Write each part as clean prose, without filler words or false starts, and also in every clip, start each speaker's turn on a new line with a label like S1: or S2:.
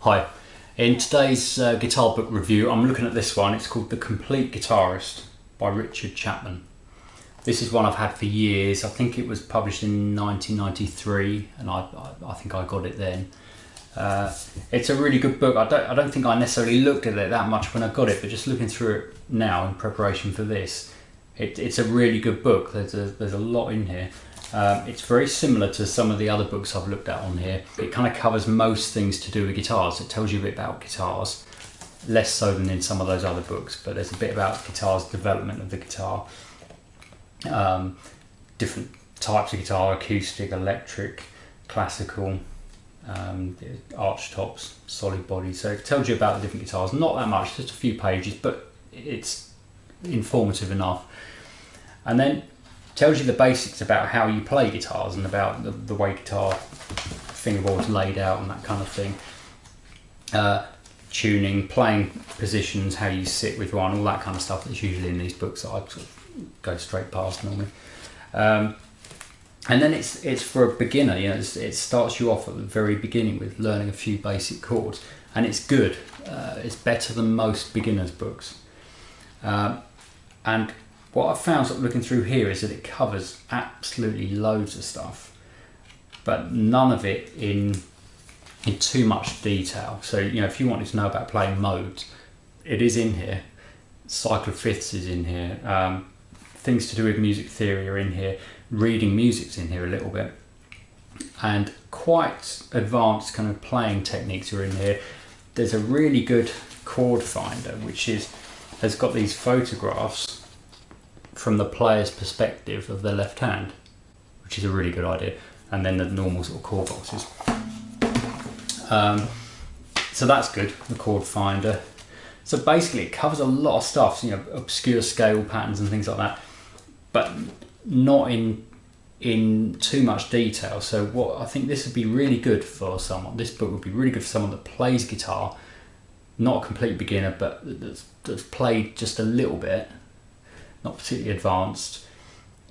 S1: Hi, in today's guitar book review I'm looking at this one. It's called The Complete Guitarist by Richard Chapman. This is one I've had for years. I think it was published in 1993 and I think I got it then. It's a really good book. I don't think I necessarily looked at it that much when I got it, but just looking through it now in preparation for this, it's a really good book. There's a lot in here. It's very similar to some of the other books I've looked at on here. It kind of covers most things to do with guitars. It tells you a bit about guitars, less so than in some of those other books, but there's a bit about guitars, development of the guitar, different types of guitar, acoustic, electric, classical, arch tops, solid body. So it tells you about the different guitars. Not that much, just a few pages, but it's informative enough. And then tells you the basics about how you play guitars and about the way guitar fingerboard's laid out and that kind of thing. Tuning, playing positions, how you sit with one, all that kind of stuff that's usually in these books that I sort of go straight past normally. And then it's for a beginner. You know, it starts you off at the very beginning with learning a few basic chords, and it's good. It's better than most beginners' books. And what I've found sort of looking through here is that it covers absolutely loads of stuff, but none of it in too much detail. So, you know, if you wanted to know about playing modes, it is in here. Cycle of fifths is in here. Things to do with music theory are in here. Reading music's in here a little bit. And quite advanced kind of playing techniques are in here. There's a really good chord finder, which has got these photographs from the player's perspective of their left hand, which is a really good idea, and then the normal sort of chord boxes. So that's good, the chord finder. So basically it covers a lot of stuff, you know, obscure scale patterns and things like that, but not in too much detail. So what I think this would be really good for someone, this book would be really good for someone that plays guitar, not a complete beginner, but that's played just a little bit, not particularly advanced,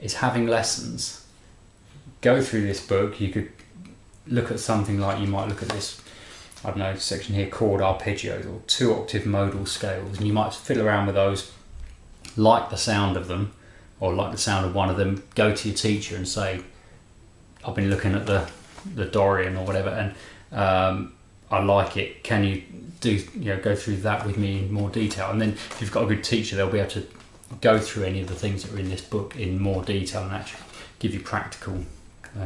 S1: is having lessons. Go through this book. You could look at something like, you might look at this, I don't know, section here, chord arpeggios or 2-octave modal scales, and you might fiddle around with those, like the sound of them, or like the sound of one of them. Go to your teacher and say, I've been looking at the Dorian or whatever, and I like it. Can you go through that with me in more detail? And then if you've got a good teacher, they'll be able to go through any of the things that are in this book in more detail and actually give you practical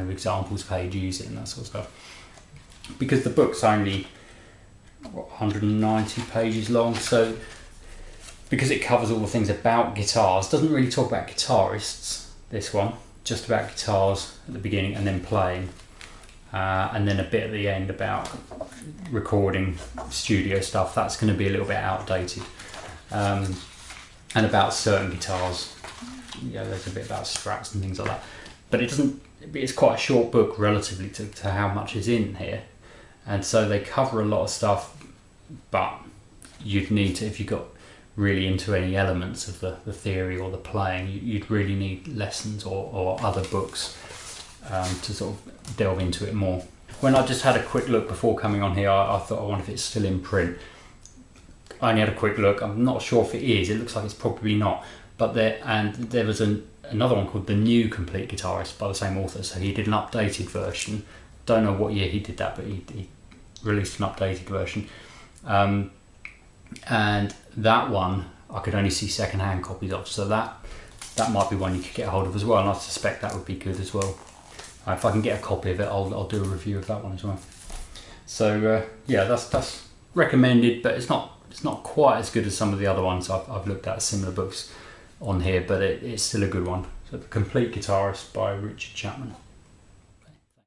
S1: examples of how you use it and that sort of stuff. Because the book's only 190 pages long, so because it covers all the things about guitars, doesn't really talk about guitarists, this one, just about guitars at the beginning and then playing, and then a bit at the end about recording, studio stuff. That's going to be a little bit outdated. And about certain guitars, there's a bit about strats and things like that. But it's quite a short book relatively to how much is in here. And so they cover a lot of stuff, but you'd need to, if you got really into any elements of the theory or the playing, you'd really need lessons or other books to sort of delve into it more. When I just had a quick look before coming on here, I thought, I wonder if it's still in print. I only had a quick look. I'm not sure if it is. It looks like it's probably not. But there was another one called The New Complete Guitarist by the same author. So he did an updated version. Don't know what year he did that, but he released an updated version. And that one I could only see second-hand copies of. So that might be one you could get a hold of as well. And I suspect that would be good as well. If I can get a copy of it, I'll do a review of that one as well. So yeah, that's recommended, but it's not quite as good as some of the other ones I've looked at, similar books on here, but it's still a good one. So The Complete Guitarist by Richard Chapman.